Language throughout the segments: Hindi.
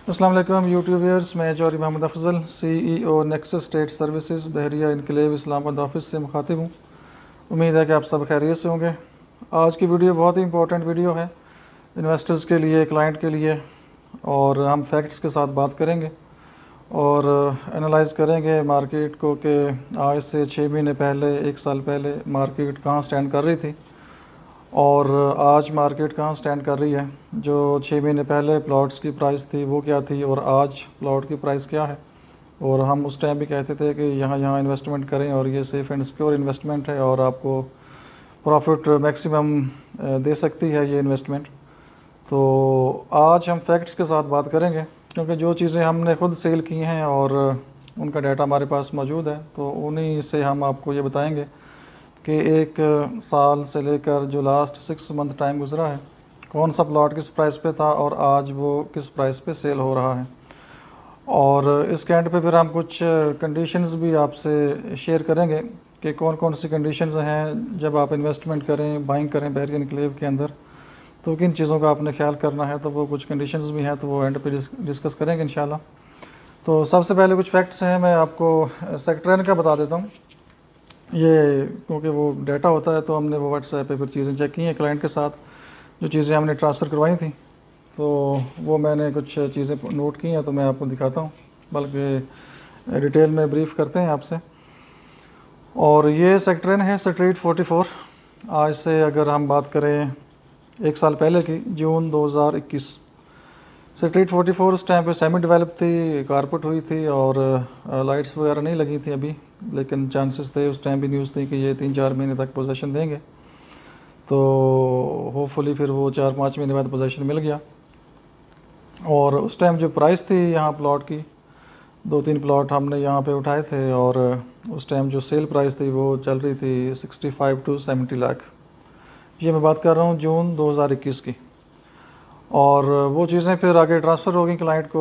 अस्सलाम वालेकुम यूट्यूबर्स, मैं Jauhari Mohammad Afzal CEO Nexus state services Bahria enclave Islamabad office से मुखातिब हूँ। उम्मीद है कि आप सब खैरियत से होंगे। आज की वीडियो बहुत ही इंपॉर्टेंट वीडियो है इन्वेस्टर्स के लिए, क्लाइंट के लिए, और हम फैक्ट्स के साथ बात करेंगे और एनालाइज करेंगे मार्केट को कि आज से 6 महीने पहले, 1 साल पहले मार्केट कहाँ स्टैंड कर रही थी और आज मार्केट कहाँ स्टैंड कर रही है। जो 6 महीने पहले प्लॉट्स की प्राइस थी वो क्या थी और आज प्लॉट की प्राइस क्या है। और हम उस टाइम भी कहते थे कि यहाँ इन्वेस्टमेंट करें और ये सेफ़ एंड सिक्योर इन्वेस्टमेंट है और आपको प्रॉफिट मैक्सिमम दे सकती है ये इन्वेस्टमेंट। तो आज हम फैक्ट्स के साथ बात करेंगे, क्योंकि जो चीज़ें हमने खुद सेल की हैं और उनका डाटा हमारे पास मौजूद है, तो उन्हीं से हम आपको ये बताएंगे कि 1 साल से लेकर जो लास्ट 6 मंथ टाइम गुजरा है, कौन सा प्लॉट किस प्राइस पे था और आज वो किस प्राइस पे सेल हो रहा है। और इसके एंड पे फिर हम कुछ कंडीशंस भी आपसे शेयर करेंगे कि कौन कौन सी कंडीशंस हैं जब आप इन्वेस्टमेंट करें, बाइंग करें बहरिया इनक्लेव के अंदर, तो किन चीज़ों का आपने ख्याल करना है। तो वो कुछ कंडीशंस भी हैं, तो वो एंड पे डिस्कस करेंगे इंशाल्लाह। तो सबसे पहले कुछ फैक्ट्स हैं, मैं आपको सेक्टर का बता देता हूँ। ये क्योंकि वो डाटा होता है तो हमने वो व्हाट्सएप पे फिर चीज़ें चेक की हैं क्लाइंट के साथ, जो चीज़ें हमने ट्रांसफ़र करवाई थी, तो वो मैंने कुछ चीज़ें नोट की हैं, तो मैं आपको दिखाता हूँ, बल्कि डिटेल में ब्रीफ़ करते हैं आपसे। और ये सेक्टर एन है स्ट्रीट 44। आज से अगर हम बात करें 1 साल पहले की, जून 2021, स्ट्रीट 44 उस टाइम पे सेमी डेवलप थी, कारपेट हुई थी और लाइट्स वगैरह नहीं लगी थी अभी, लेकिन चांसेस थे उस टाइम भी, न्यूज़ थी कि ये 3-4 महीने तक पोजीशन देंगे। तो होपफुली फिर वो 4-5 महीने बाद पोजीशन मिल गया। और उस टाइम जो प्राइस थी यहाँ प्लॉट की, 2-3 प्लॉट हमने यहाँ पे उठाए थे और उस टाइम जो सेल प्राइस थी वो चल रही थी 65 to 70 लाख। ये मैं बात कर रहा हूँ जून 2021 की। और वो चीज़ें फिर आगे ट्रांसफ़र हो गई क्लाइंट को,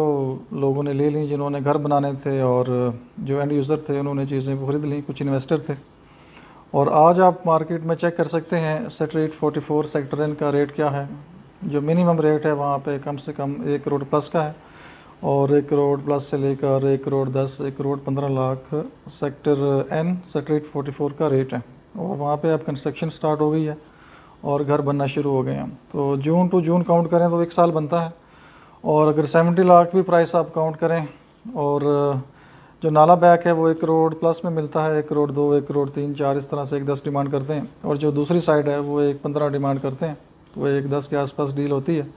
लोगों ने ले ली जिन्होंने घर बनाने थे, और जो एंड यूज़र थे उन्होंने चीज़ें खरीद ली, कुछ इन्वेस्टर थे। और आज आप मार्केट में चेक कर सकते हैं स्ट्रीट 44 सेक्टर एन का रेट क्या है। जो मिनिमम रेट है वहाँ पे कम से कम 1 करोड़ प्लस का है, और 1 करोड़ प्लस से लेकर 1 crore 10, 1 crore 15 lakh sector N street 44 का रेट है। और वहाँ पे अब कंस्ट्रक्शन स्टार्ट हो गई है और घर बनना शुरू हो गए हैं। तो जून टू जून काउंट करें तो 1 साल बनता है। और अगर 70 लाख भी प्राइस आप काउंट करें, और जो नाला बैक है वो 1 करोड़ प्लस में मिलता है, 1 करोड़ 2, 1 करोड़ 3, 4 इस तरह से 1-10 डिमांड करते हैं, और जो दूसरी साइड है वो 1-15 डिमांड करते हैं, तो वो 1-10 के आसपास डील होती है।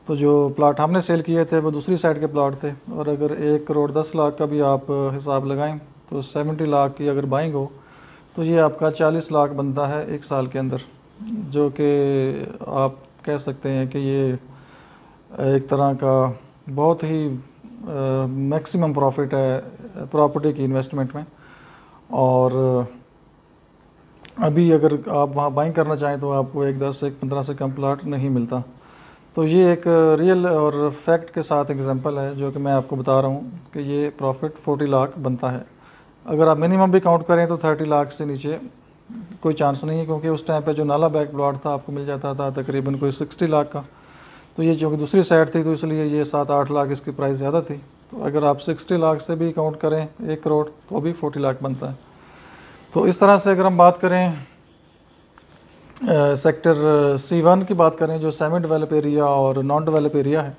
तो जो प्लाट हमने सेल किए थे वो दूसरी साइड के प्लाट थे, और अगर 1 करोड़ 10 लाख का भी आप हिसाब लगाएं तो 70 लाख की अगर बाइंग हो तो ये आपका 40 लाख बनता है 1 साल के अंदर, जो कि आप कह सकते हैं कि ये एक तरह का बहुत ही मैक्सिमम प्रॉफिट है प्रॉपर्टी की इन्वेस्टमेंट में। और अभी अगर आप वहाँ बाइंग करना चाहें तो आपको 1-10, 1-15 से कम प्लाट नहीं मिलता। तो ये एक रियल और फैक्ट के साथ एग्जांपल है जो कि मैं आपको बता रहा हूँ कि ये प्रॉफिट 40 लाख बनता है। अगर आप मिनिमम भी काउंट करें तो 30 लाख से नीचे कोई चांस नहीं है, क्योंकि उस टाइम पे जो नाला बैक प्लॉट था आपको मिल जाता था तकरीबन कोई 60 लाख का। तो ये जो कि दूसरी साइड थी तो इसलिए ये 7-8 लाख इसकी प्राइस ज़्यादा थी। तो अगर आप 60 लाख से भी काउंट करें 1 करोड़ तो भी 40 लाख बनता है। तो इस तरह से अगर हम बात करें सेक्टर C1 की बात करें, जो सेमी डेवलप एरिया और नॉन डेवलप एरिया है,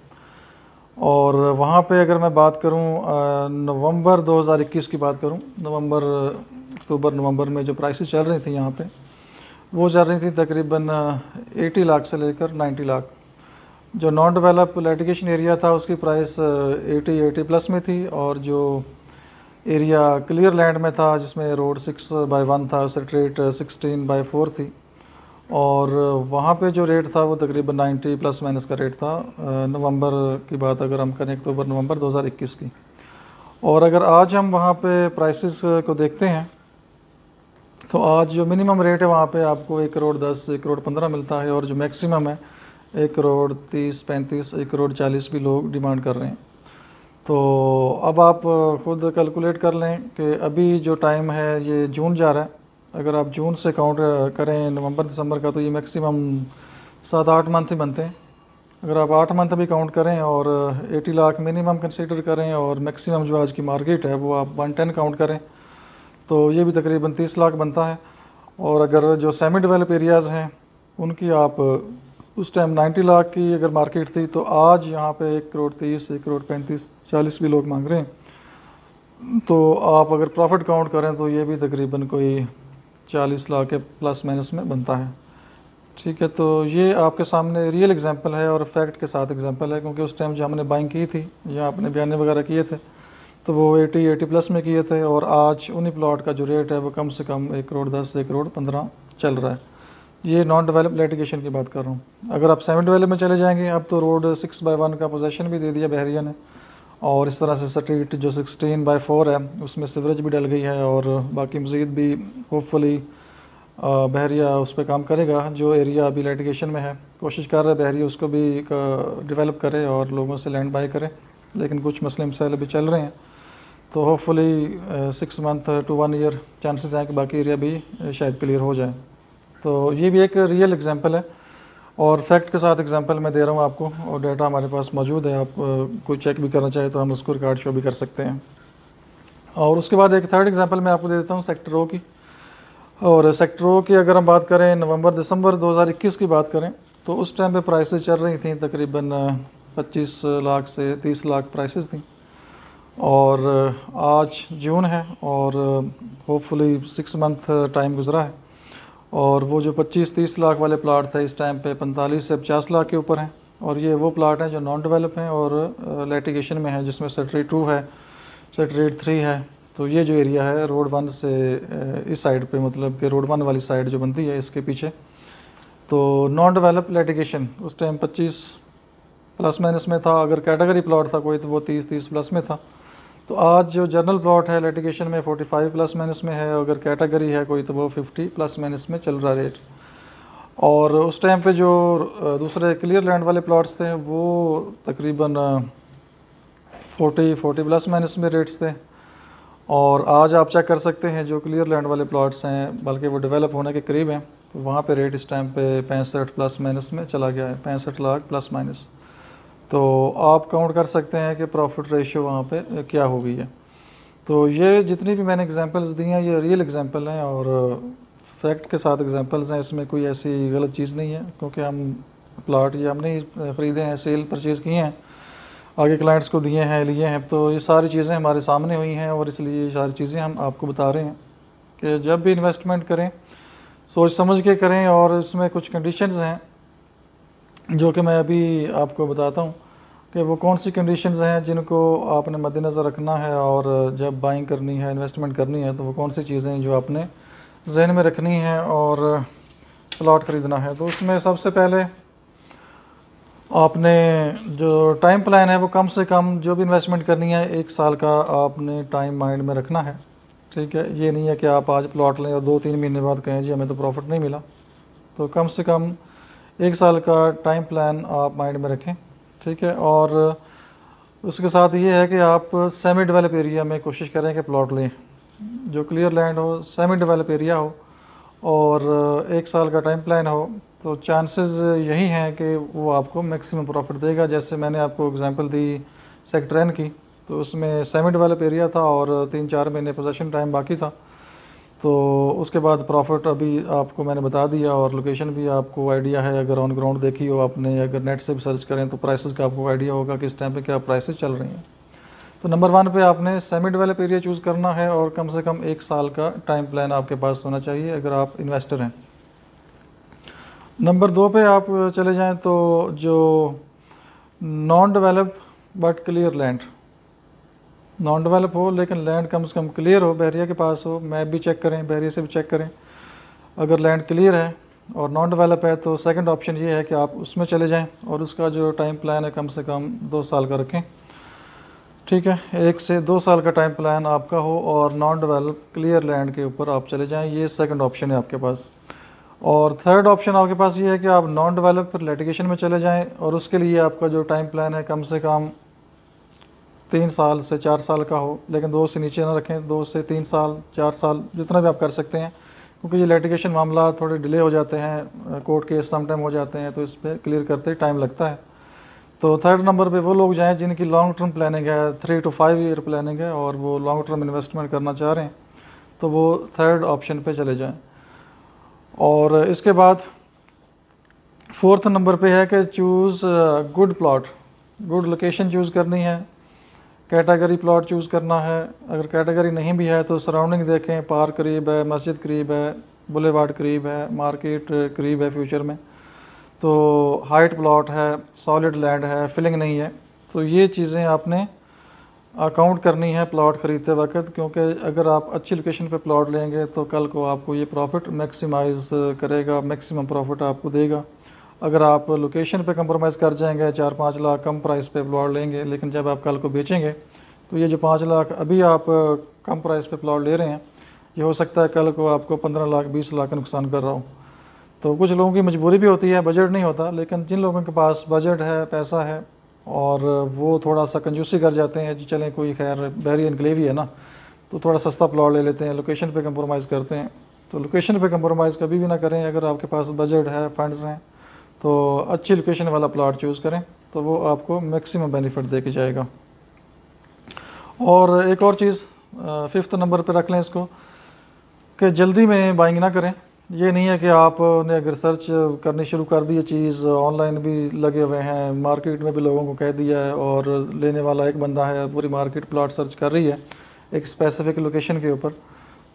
और वहाँ पे अगर मैं बात करूँ नवंबर 2021 की बात करूँ, अक्टूबर नवंबर में जो प्राइसेस चल रही थी यहाँ पे, वो चल रही थी तकरीबन 80 लाख से लेकर 90 लाख। जो नॉन डेवलप लिटिगेशन एरिया था उसकी प्राइस 80 प्लस में थी, और जो एरिया क्लियर लैंड में था जिसमें रोड 6/1 था, स्ट्रीट 16/4 थी, और वहाँ पे जो रेट था वो तकरीबन 90 प्लस माइनस का रेट था। नवंबर की बात अगर हम करें, अक्टूबर नवंबर 2021 की। और अगर आज हम वहाँ पे प्राइसेस को देखते हैं तो आज जो मिनिमम रेट है वहाँ पे आपको 1 करोड़ 10, 1 करोड़ 15 मिलता है, और जो मैक्सिमम है 1 करोड़ 30, 35, 1 करोड़ 40 भी लोग डिमांड कर रहे हैं। तो अब आप खुद कैलकुलेट कर लें कि अभी जो टाइम है ये जून जा रहा है, अगर आप जून से काउंट करें नवंबर दिसंबर का, तो ये मैक्सिमम 7-8 मंथ ही बनते हैं। अगर आप 8 मंथ भी काउंट करें और 80 लाख मिनिमम कंसीडर करें और मैक्सिमम जो आज की मार्केट है वो आप 110 काउंट करें तो ये भी तकरीबन 30 लाख बनता है। और अगर जो सेमी डेवलप एरियाज़ हैं उनकी आप उस टाइम 90 लाख की अगर मार्केट थी तो आज यहाँ पे 1 करोड़ 30, 1 करोड़ 35, 40 भी लोग मांग रहे हैं। तो आप अगर प्रॉफिट काउंट करें तो ये भी तकरीबन कोई 40 लाख के प्लस माइनस में बनता है। ठीक है, तो ये आपके सामने रियल एग्जांपल है और फैक्ट के साथ एग्जांपल है, क्योंकि उस टाइम जो हमने बाइंग की थी या आपने बयाने वगैरह किए थे तो वो 80 प्लस में किए थे और आज उन्हीं प्लॉट का जो रेट है वो कम से कम 1 करोड़ 10, 1 करोड़ 15 चल रहा है। ये नॉन डेवलप लिटिगेशन की बात कर रहा हूँ। अगर आप सेमी डेवलप में चले जाएंगे, अब तो रोड 6/1 का पोजेसन भी दे दिया बहरिया ने, और इस तरह से स्ट्रीट जो 16/4 है उसमें सीवरेज भी डल गई है और बाकी मज़ीद भी होपफुली बहरिया उस पर काम करेगा। जो एरिया अभी लिटिगेशन में है कोशिश कर रहा है बहरिया उसको भी डेवलप करे और लोगों से लैंड बाय करे, लेकिन कुछ मसले मसाइल अभी चल रहे हैं। तो hopefully 6 month to 1 year chances हैं कि बाकी एरिया भी शायद क्लियर हो जाए। तो ये भी एक रियल एग्जांपल है और फैक्ट के साथ एग्जांपल मैं दे रहा हूँ आपको, और डाटा हमारे पास मौजूद है। आप कोई चेक भी करना चाहे तो हम उसको रिकॉर्ड शो भी कर सकते हैं। और उसके बाद एक थर्ड एग्जांपल मैं आपको दे देता हूँ सेक्टर ओ की। और सेक्टर ओ की अगर हम बात करें नवंबर दिसंबर 2021 की बात करें तो उस टाइम पे प्राइसेस चल रही थी तकरीबन 25 लाख से 30 लाख प्राइसेस थी, और आज जून है और होपफुली 6 मंथ टाइम गुजरा है और वो जो 25-30 लाख वाले प्लाट थे इस टाइम पे 45 से 50 लाख के ऊपर हैं। और ये वो प्लाट हैं जो नॉन डेवलप हैं और लिटिगेशन में है, जिसमें सेक्टर 2 है, सेक्टर 3 है। तो ये जो एरिया है रोड 1 से इस साइड पे, मतलब कि रोड 1 वाली साइड जो बनती है इसके पीछे, तो नॉन डेवलप लिटिगेशन उस टाइम 25 प्लस माइनस में था। अगर कैटेगरी प्लॉट था कोई तो वो 30 प्लस में था। तो आज जो जनरल प्लॉट है लिटिगेशन में 45 प्लस माइनस में है, अगर कैटेगरी है कोई तो वो 50 प्लस माइनस में चल रहा रेट। और उस टाइम पे जो दूसरे क्लियर लैंड वाले प्लॉट्स थे वो तकरीबन 40 प्लस माइनस में रेट्स थे। और आज आप चेक कर सकते हैं जो क्लियर लैंड वाले प्लॉट्स हैं बल्कि वो डेवलप होने के करीब हैं, तो वहाँ पे रेट इस टाइम पे 65 प्लस माइनस में चला गया है, 65 लाख प्लस माइनस। तो आप काउंट कर सकते हैं कि प्रॉफिट रेशियो वहाँ पे क्या हो गई है। तो ये जितनी भी मैंने एग्जांपल्स दी हैं ये रियल एग्जांपल हैं और फैक्ट के साथ एग्जांपल्स हैं, इसमें कोई ऐसी गलत चीज़ नहीं है, क्योंकि हम प्लाट ये हमने ही ख़रीदे हैं, सेल परचेज़ किए हैं, आगे क्लाइंट्स को दिए हैं, लिए हैं। तो ये सारी चीज़ें हमारे सामने हुई हैं और इसलिए ये सारी चीज़ें हम आपको बता रहे हैं कि जब भी इन्वेस्टमेंट करें सोच समझ के करें। और इसमें कुछ कंडीशंस हैं जो कि मैं अभी आपको बताता हूँ कि वो कौन सी कंडीशंस हैं जिनको आपने मद्देनज़र रखना है, और जब बाइंग करनी है, इन्वेस्टमेंट करनी है, तो वो कौन सी चीज़ें जो आपने जहन में रखनी है और प्लॉट ख़रीदना है। तो उसमें सबसे पहले आपने जो टाइम प्लान है वो कम से कम जो भी इन्वेस्टमेंट करनी है 1 साल का आपने टाइम माइंड में रखना है। ठीक है, ये नहीं है कि आप आज प्लॉट लें और 2-3 महीने बाद कहें जी हमें तो प्रॉफिट नहीं मिला। तो कम से कम 1 साल का टाइम प्लान आप माइंड में रखें। ठीक है, और उसके साथ ये है कि आप सेमी डेवलप एरिया में कोशिश करें कि प्लॉट लें, जो क्लियर लैंड हो, सेमी डेवलप एरिया हो और 1 साल का टाइम प्लान हो, तो चांसेस यही हैं कि वो आपको मैक्सिमम प्रॉफिट देगा। जैसे मैंने आपको एग्जांपल दी सेक्टर एन की, तो उसमें सेमी डेवलप एरिया था और 3-4 महीने पोजीशन टाइम बाकी था। तो उसके बाद प्रॉफिट अभी आपको मैंने बता दिया और लोकेशन भी आपको आइडिया है, अगर ऑन ग्राउंड देखी हो आपने, अगर नेट से भी सर्च करें तो प्राइसेस का आपको आइडिया होगा कि इस टाइम पे क्या प्राइसेस चल रही हैं। तो नंबर 1 पे आपने सेमी डेवलप एरिया चूज़ करना है और कम से कम 1 साल का टाइम प्लान आपके पास होना चाहिए अगर आप इन्वेस्टर हैं। नंबर 2 पे आप चले जाएं तो जो non develop but clear land, non develop हो लेकिन लैंड कम से कम क्लियर हो, बहरिया के पास हो, मैप भी चेक करें, बहरिया से भी चेक करें। अगर लैंड क्लियर है और नॉन डेवलप है तो सेकंड ऑप्शन ये है कि आप उसमें चले जाएं और उसका जो टाइम प्लान है कम से कम 2 साल का रखें। ठीक है, 1 से 2 साल का टाइम प्लान आपका हो और नॉन डेवलप क्लियर लैंड के ऊपर आप चले जाएँ, ये सेकंड ऑप्शन है आपके पास। और थर्ड ऑप्शन आपके पास ये है कि आप नॉन डेवलप पर लिटिगेशन में चले जाएं और उसके लिए आपका जो टाइम प्लान है कम से कम 3 साल से 4 साल का हो, लेकिन 2 से नीचे ना रखें, 2 से 3 साल 4 साल जितना भी आप कर सकते हैं, क्योंकि ये लिटिगेशन मामला थोड़े डिले हो जाते हैं, कोर्ट केस समटाइम हो जाते हैं, तो इस पर क्लियर करते टाइम लगता है। तो थर्ड नंबर पे वो लोग जाएं जिनकी लॉन्ग टर्म प्लानिंग है, 3 to 5 ईयर प्लानिंग है और वो लॉन्ग टर्म इन्वेस्टमेंट करना चाह रहे हैं, तो वो थर्ड ऑप्शन पे चले जाएं। और इसके बाद फोर्थ नंबर पे है कि choose good plot, good location choose करनी है, कैटेगरी प्लॉट चूज़ करना है। अगर कैटेगरी नहीं भी है तो सराउंडिंग देखें, पार्क करीब है, मस्जिद करीब है, बुलेवार्ड करीब है, मार्केट करीब है फ्यूचर में, तो हाइट प्लॉट है, सॉलिड लैंड है, फिलिंग नहीं है। तो ये चीज़ें आपने अकाउंट करनी है प्लॉट ख़रीदते वक्त, क्योंकि अगर आप अच्छी लोकेशन पे प्लॉट लेंगे तो कल को आपको ये प्रॉफिट मैक्सिमाइज़ करेगा, मैक्सिमम प्रॉफिट आपको देगा। अगर आप लोकेशन पे कंप्रोमाइज़ कर जाएंगे, 4-5 लाख कम प्राइस पे प्लॉट लेंगे, लेकिन जब आप कल को बेचेंगे तो ये जो 5 लाख अभी आप कम प्राइस पे प्लॉट ले रहे हैं, ये हो सकता है कल को आपको 15 लाख 20 लाख का नुकसान कर रहा हो। तो कुछ लोगों की मजबूरी भी होती है, बजट नहीं होता, लेकिन जिन लोगों के पास बजट है, पैसा है और वो थोड़ा सा कंजूसी कर जाते हैं, जी चलें कोई खैर बहरी एनक्लेव ही है ना, तो थोड़ा सस्ता प्लॉट ले लेते हैं, लोकेशन पे कंप्रोमाइज़ करते हैं। तो लोकेशन पे कंप्रोमाइज़ कभी भी ना करें। अगर आपके पास बजट है, फंड्स हैं, तो अच्छी लोकेशन वाला प्लॉट चूज़ करें, तो वो आपको मैक्सिमम बेनिफिट दे के जाएगा। और एक और चीज़ फिफ्थ नंबर पे रख लें इसको, कि जल्दी में बाइंग ना करें। ये नहीं है कि आपने अगर सर्च करनी शुरू कर दी, चीज़ ऑनलाइन भी लगे हुए हैं, मार्केट में भी लोगों को कह दिया है और लेने वाला एक बंदा है, पूरी मार्केट प्लॉट सर्च कर रही है एक स्पेसिफिक लोकेशन के ऊपर,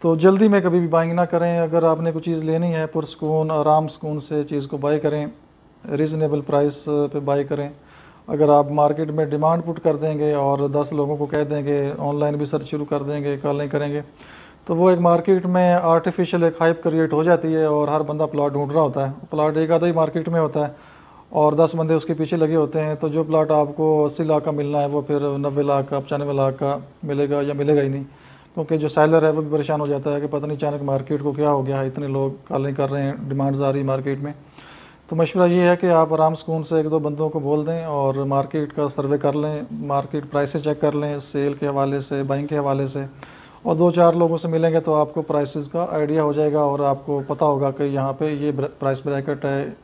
तो जल्दी में कभी भी बाइंग ना करें। अगर आपने कोई चीज़ लेनी है, पुरसकून आराम सुकून से चीज़ को बाई करें, रीज़नेबल प्राइस पे बाई करें। अगर आप मार्केट में डिमांड पुट कर देंगे और 10 लोगों को कह देंगे, ऑनलाइन भी सर्च शुरू कर देंगे, कॉल नहीं करेंगे, तो वो एक मार्केट में आर्टिफिशियल एक हाइप क्रिएट हो जाती है और हर बंदा प्लॉट ढूंढ रहा होता है। प्लॉट एक आधा ही मार्केट में होता है और 10 बंदे उसके पीछे लगे होते हैं, तो जो प्लॉट आपको 80 लाख का मिलना है वो फिर 90 लाख का, 95 लाख का मिलेगा या मिलेगा ही नहीं, क्योंकि जो सेलर है वो भी परेशान हो जाता है कि पता नहीं अचानक मार्केट को क्या हो गया है, इतने लोग कॉलिंग कर रहे हैं, डिमांड्स आ रही मार्केट में। तो मशवरा ये है कि आप आराम सुकून से 1-2 बंदों को बोल दें और मार्केट का सर्वे कर लें, मार्केट प्राइसेस चेक कर लें, सेल के हवाले से, बाइंग के हवाले से, और 2-4 लोगों से मिलेंगे तो आपको प्राइसेस का आइडिया हो जाएगा और आपको पता होगा कि यहाँ पे ये प्राइस ब्रैकेट है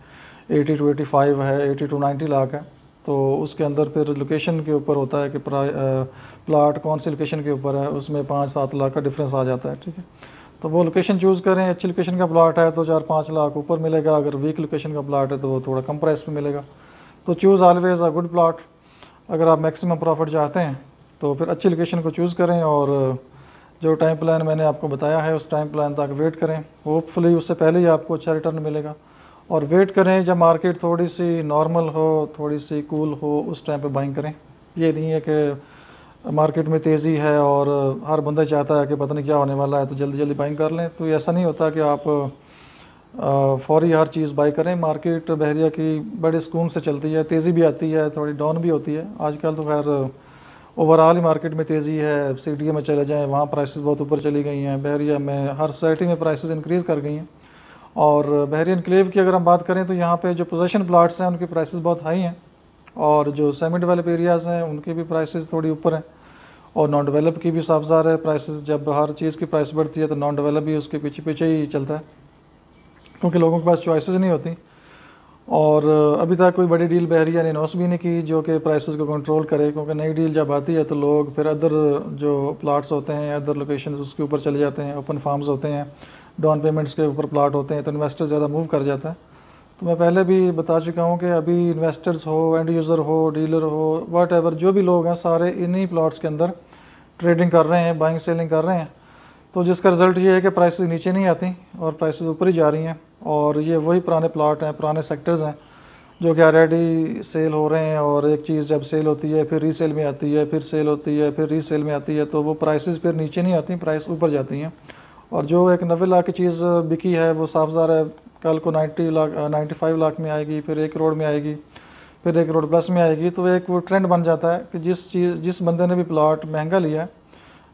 80 to 85 है, 80 to 90 लाख है। तो उसके अंदर फिर लोकेशन के ऊपर होता है कि प्लाट कौन सी लोकेशन के ऊपर है, उसमें 5-7 लाख का डिफरेंस आ जाता है। ठीक है, तो वो लोकेशन चूज़ करें। अच्छी लोकेशन का प्लाट है तो 4-5 लाख ऊपर मिलेगा, अगर वीक लोकेशन का प्लाट है तो वो थोड़ा कम प्राइस पे मिलेगा। तो choose always a good plot. अगर आप मैक्सिमम प्रॉफिट चाहते हैं तो फिर अच्छी लोकेशन को चूज़ करें और जो टाइम प्लान मैंने आपको बताया है उस टाइम प्लान तक वेट करें। होपफुली उससे पहले ही आपको अच्छा रिटर्न मिलेगा। और वेट करें जब मार्केट थोड़ी सी नॉर्मल हो, थोड़ी सी कूल हो, उस टाइम पे बाइंग करें। ये नहीं है कि मार्केट में तेज़ी है और हर बंदा चाहता है कि पता नहीं क्या होने वाला है तो जल्दी जल्दी बाइंग कर लें। तो ऐसा नहीं होता कि आप फौरी हर चीज़ बाई करें। मार्केट बहरिया की बड़े सुकून से चलती है, तेज़ी भी आती है, थोड़ी डाउन भी होती है। आजकल तो खैर ओवरऑल ही मार्केट में तेज़ी है। सीडीए में चले जाएं, वहाँ प्राइसेस बहुत ऊपर चली गई हैं। बहरिया में हर सोसाइटी में प्राइसेस इंक्रीज़ कर गई हैं। और बहरी एनक्लेव की अगर हम बात करें तो यहाँ पे जो पोजेशन प्लाट्स हैं उनकी प्राइसेस बहुत हाई हैं और जो सेमी डेवलप एरियाज़ हैं उनकी भी प्राइसेस थोड़ी ऊपर हैं और नॉन डेवलप की भी साफ ज़ाहिर है प्राइसेस। जब हर चीज़ की प्राइस बढ़ती है तो नॉन डेवलप भी उसके पीछे पीछे ही चलता है, क्योंकि लोगों के पास चॉइसेस नहीं होती। और अभी तक कोई बड़ी डील बहरिया ने अनाउंस भी नहीं की जो कि प्राइसेस को कंट्रोल करे, क्योंकि नई डील जब आती है तो लोग फिर अदर जो प्लाट्स होते हैं, अदर लोकेशन उसके ऊपर चले जाते हैं। ओपन फार्म्स होते हैं, डाउन पेमेंट्स के ऊपर प्लाट होते हैं, तो इन्वेस्टर ज़्यादा मूव कर जाता है। तो मैं पहले भी बता चुका हूँ कि अभी इन्वेस्टर्स हो, एंड यूज़र हो, डीलर हो, वट एवर जो भी लोग हैं सारे इन्हीं प्लाट्स के अंदर ट्रेडिंग कर रहे हैं, बाइंग सेलिंग कर रहे हैं। तो जिसका रिज़ल्ट ये है कि प्राइसेस नीचे नहीं आती और प्राइसेस ऊपर ही जा रही हैं। और ये वही पुराने प्लाट हैं, पुराने सेक्टर्स हैं जो कि ऑलरेडी सेल हो रहे हैं। और एक चीज़ जब सेल होती है फिर रीसेल में आती है, फिर सेल होती है, फिर रीसेल में आती है, तो वो प्राइसेस फिर नीचे नहीं आती, प्राइस ऊपर जाती हैं। और जो एक 90 लाख की चीज़ बिकी है वो साफ ज़ाहिर है कल को 95 लाख में आएगी, फिर 1 करोड़ में आएगी, फिर 1 करोड़ प्लस में आएगी। तो एक वो ट्रेंड बन जाता है कि जिस बंदे ने भी प्लाट महंगा लिया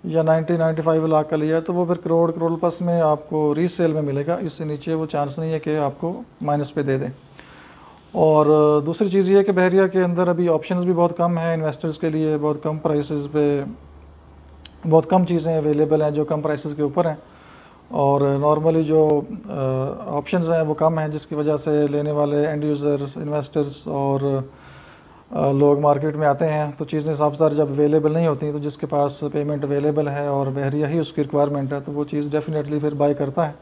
या 95 लाख का लिया तो वो फिर करोड़ प्लस में आपको रीसेल में मिलेगा। इससे नीचे वो चांस नहीं है कि आपको माइनस पे दे दें। और दूसरी चीज़ ये है कि बहरिया के अंदर अभी ऑप्शंस भी बहुत कम हैं इन्वेस्टर्स के लिए। बहुत कम प्राइसेस पे बहुत कम चीज़ें अवेलेबल हैं जो कम प्राइसेस के ऊपर हैं। और नॉर्मली जो ऑप्शंस हैं वो कम हैं, जिसकी वजह से लेने वाले एंड यूज़र्स, इन्वेस्टर्स और लोग मार्केट में आते हैं तो चीज़ें साफ सार जब अवेलेबल नहीं होती तो जिसके पास पेमेंट अवेलेबल है और बहरिया ही उसकी रिक्वायरमेंट है तो वो चीज़ डेफिनेटली फिर बाय करता है।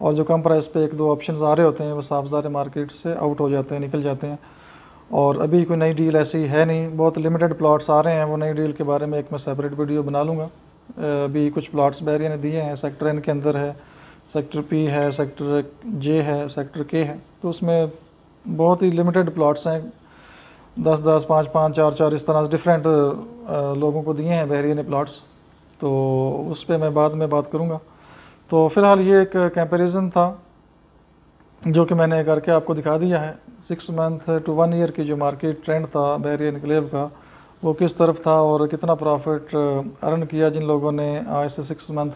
और जो कम प्राइस पे एक दो ऑप्शंस आ रहे होते हैं वो साफ सारे मार्केट से आउट हो जाते हैं, निकल जाते हैं। और अभी कोई नई डील ऐसी है नहीं, बहुत लिमिटेड प्लॉट्स आ रहे हैं। वो नई डील के बारे में एक मैं सेपरेट वीडियो बना लूँगा। अभी कुछ प्लॉट्स बहरिया ने दिए हैं, सेक्टर एन के अंदर है, सेक्टर पी है, सेक्टर जे है, सेक्टर के है, तो उसमें बहुत ही लिमिटेड प्लॉट्स हैं। 10-10, 5-5, 4-4 इस तरह से डिफरेंट लोगों को दिए हैं बहरिया ने प्लॉट्स, तो उस पर मैं बाद में बात करूँगा। तो फ़िलहाल ये एक कंपैरिजन था जो कि मैंने करके आपको दिखा दिया है। 6 मंथ टू 1 ईयर की जो मार्केट ट्रेंड था बहरिया इनक्लेव का वो किस तरफ था और कितना प्रॉफिट अर्न किया जिन लोगों ने आज से 6 मंथ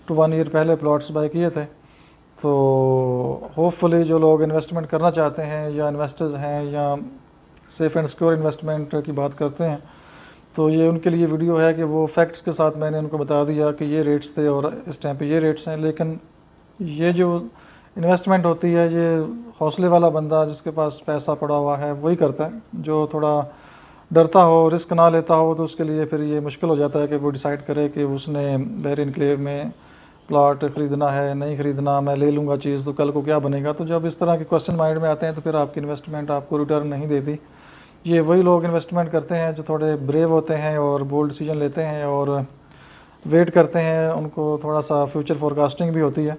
टू 1 ईयर पहले प्लॉट्स बाय किए थे। तो होपफुली जो लोग इन्वेस्टमेंट करना चाहते हैं या इन्वेस्टर्स हैं या सेफ़ एंड सिक्योर इन्वेस्टमेंट की बात करते हैं तो ये उनके लिए वीडियो है कि वो फैक्ट्स के साथ मैंने उनको बता दिया कि ये रेट्स थे और इस टाइम पे ये रेट्स हैं। लेकिन ये जो इन्वेस्टमेंट होती है ये हौसले वाला बंदा जिसके पास पैसा पड़ा हुआ है वही करता है। जो थोड़ा डरता हो, रिस्क ना लेता हो, तो उसके लिए फिर ये मुश्किल हो जाता है कि वो डिसाइड करे कि उसने बहरिया इनक्लेव में प्लॉट ख़रीदना है, नहीं ख़रीदना, मैं ले लूँगा चीज़ तो कल को क्या बनेगा। तो जब इस तरह के क्वेश्चन माइंड में आते हैं तो फिर आपकी इन्वेस्टमेंट आपको रिटर्न नहीं देती। ये वही लोग इन्वेस्टमेंट करते हैं जो थोड़े ब्रेव होते हैं और बोल्ड डिसीजन लेते हैं और वेट करते हैं। उनको थोड़ा सा फ्यूचर फोरकास्टिंग भी होती है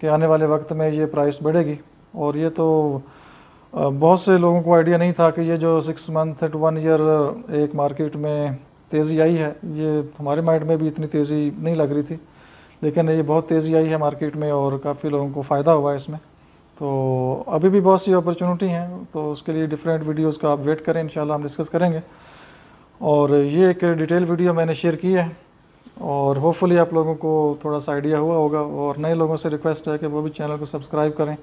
कि आने वाले वक्त में ये प्राइस बढ़ेगी। और ये तो बहुत से लोगों को आइडिया नहीं था कि ये जो 6 मंथ टू 1 ईयर एक मार्केट में तेज़ी आई है, ये हमारे माइंड में भी इतनी तेज़ी नहीं लग रही थी, लेकिन ये बहुत तेज़ी आई है मार्केट में और काफ़ी लोगों को फ़ायदा हुआ है इसमें। तो अभी भी बहुत सी अपॉर्चुनिटी हैं, तो उसके लिए डिफरेंट वीडियोस का आप वेट करें, इंशाल्लाह हम डिस्कस करेंगे। और ये एक डिटेल वीडियो मैंने शेयर की है और होपफुली आप लोगों को थोड़ा सा आइडिया हुआ होगा। और नए लोगों से रिक्वेस्ट है कि वो भी चैनल को सब्सक्राइब करें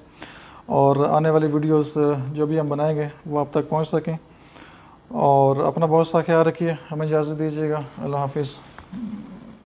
और आने वाली वीडियोस जो भी हम बनाएंगे वो आप तक पहुंच सकें। और अपना बहुत सा ख्याल रखिए, हमें इजाज़त दीजिएगा। अल्लाह हाफिज़।